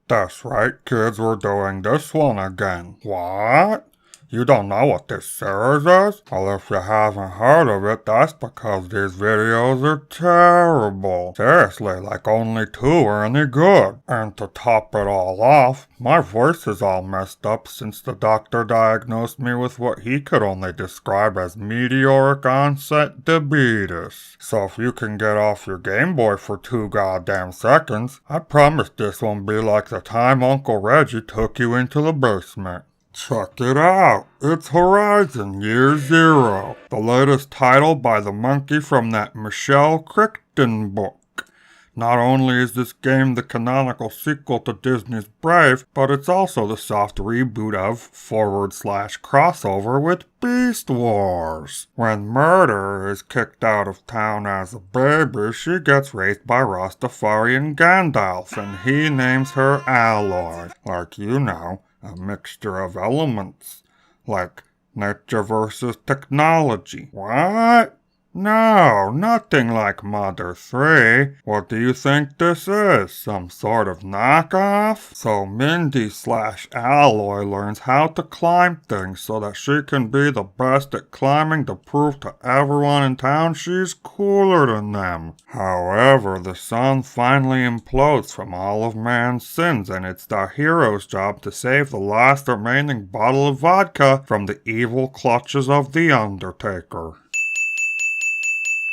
That's right, kids, we're doing this one again. What? You don't know what this series is? Well, if you haven't heard of it, that's because these videos are terrible. Seriously, like only two are any good. And to top it all off, my voice is all messed up since the doctor diagnosed me with what he could only describe as meteoric onset diabetes. So if you can get off your Game Boy for 2 goddamn seconds, I promise this won't be like the time Uncle Reggie took you into the basement. Check it out. It's Horizon Year Zero, the latest title by the monkey from that Michelle Crichton book. Not only is this game the canonical sequel to Disney's Brave, but it's also the soft reboot of / crossover with Beast Wars. When Murder is kicked out of town as a baby, she gets raised by Rastafarian Gandalf, and he names her Aloy. Like you know, a mixture of elements, like nature versus technology. What? No, nothing like Mother 3. What do you think this is? Some sort of knockoff? So Mindy / Alloy learns how to climb things so that she can be the best at climbing to prove to everyone in town she's cooler than them. However, the sun finally implodes from all of man's sins, and it's the hero's job to save the last remaining bottle of vodka from the evil clutches of the Undertaker.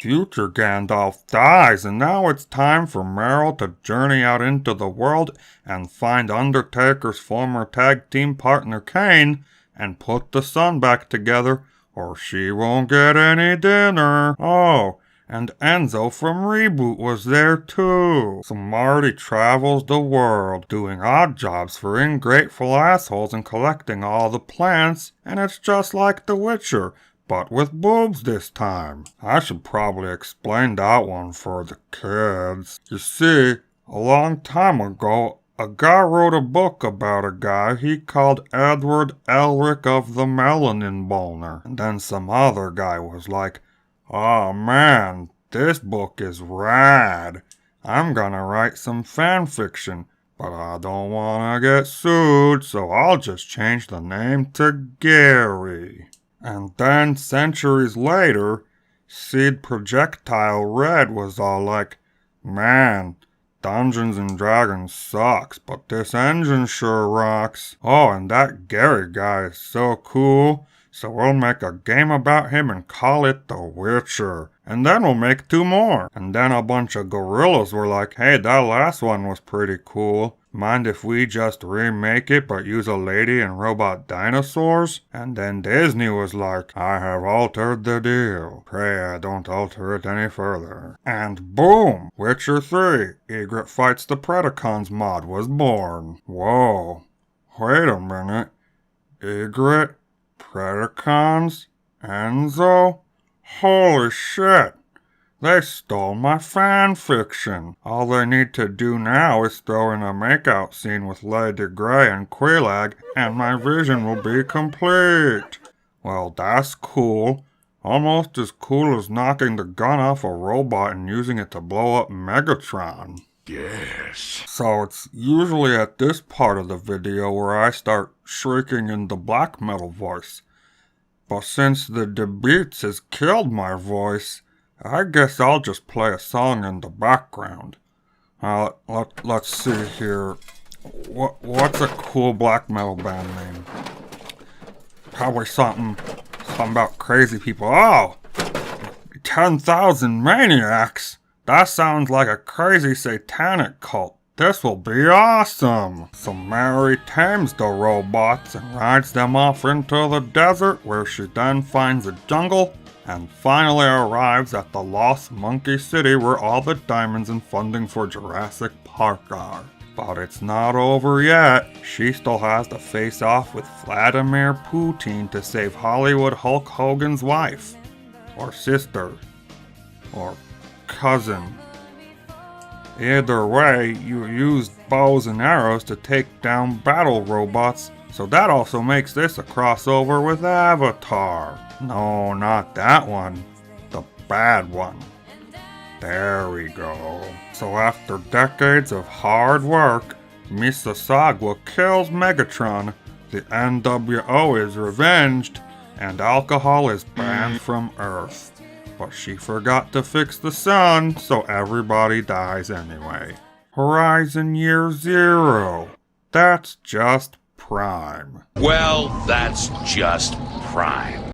Future Gandalf dies, and now it's time for Meryl to journey out into the world and find Undertaker's former tag team partner Kane and put the sun back together, or she won't get any dinner. Oh, and Enzo from Reboot was there too. So Marty travels the world, doing odd jobs for ungrateful assholes and collecting all the plants, and it's just like The Witcher, but with boobs this time. I should probably explain that one for the kids. You see, a long time ago, a guy wrote a book about a guy he called Edward Elric of the Melanin Boner. And then some other guy was like, "Oh man, this book is rad. I'm gonna write some fan fiction, but I don't wanna get sued, so I'll just change the name to Gary." And then, centuries later, Seed Projectile Red was all like, "Man, Dungeons and Dragons sucks, but this engine sure rocks. Oh, and that Gary guy is so cool, so we'll make a game about him and call it The Witcher. And then we'll make 2 more. And then a bunch of gorillas were like, "Hey, that last one was pretty cool. Mind if we just remake it but use a lady and robot dinosaurs?" And then Disney was like, "I have altered the deal. Pray I don't alter it any further." And boom! Witcher 3, Egret Fights the Predacons mod was born. Whoa. Wait a minute. Egret? Predacons? Enzo? Holy shit! They stole my fanfiction. All they need to do now is throw in a makeout scene with Lady Grey and Quelaag, and my vision will be complete. Well, that's cool. Almost as cool as knocking the gun off a robot and using it to blow up Megatron. Yes. So it's usually at this part of the video where I start shrieking in the black metal voice. But since the debates has killed my voice, I guess I'll just play a song in the background. Let's see here. What's a cool black metal band name? Probably something about crazy people. Oh! 10,000 Maniacs! That sounds like a crazy satanic cult. This will be awesome! So Mary tames the robots and rides them off into the desert, where she then finds a jungle and finally arrives at the Lost Monkey City where all the diamonds and funding for Jurassic Park are. But it's not over yet. She still has to face off with Vladimir Putin to save Hollywood Hulk Hogan's wife, or sister, or cousin. Either way, you use bows and arrows to take down battle robots, so that also makes this a crossover with Avatar. No, not that one. The bad one. There we go. So after decades of hard work, Mississauga kills Megatron, the NWO is revenged, and alcohol is banned from Earth. But she forgot to fix the sun, so everybody dies anyway. Horizon Year Zero. That's just prime. Well, that's just prime.